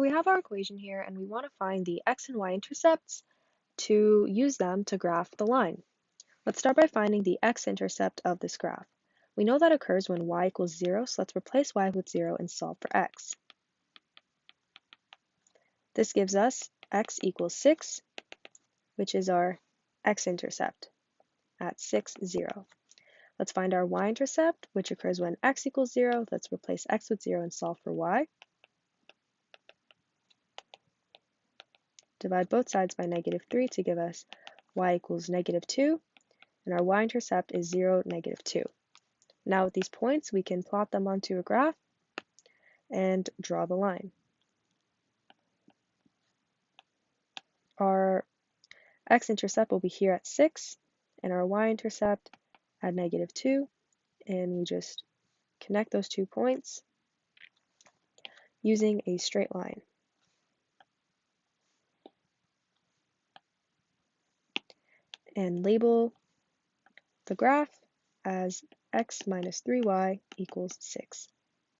we have our equation here and we want to find the x and y intercepts to use them to graph the line. Let's start by finding the x-intercept of this graph. We know that occurs when y equals 0, so let's replace y with 0 and solve for x. This gives us x equals 6, which is our x-intercept at 6, 0. Let's find our y-intercept, which occurs when x equals 0. Let's replace x with 0 and solve for y. Divide both sides by -3 to give us y equals -2, and our y-intercept is 0, -2. Now with these points, we can plot them onto a graph and draw the line. Our x-intercept will be here at 6, and our y-intercept at -2, and we just connect those 2 points using a straight line. And label the graph as x minus 3y equals 6.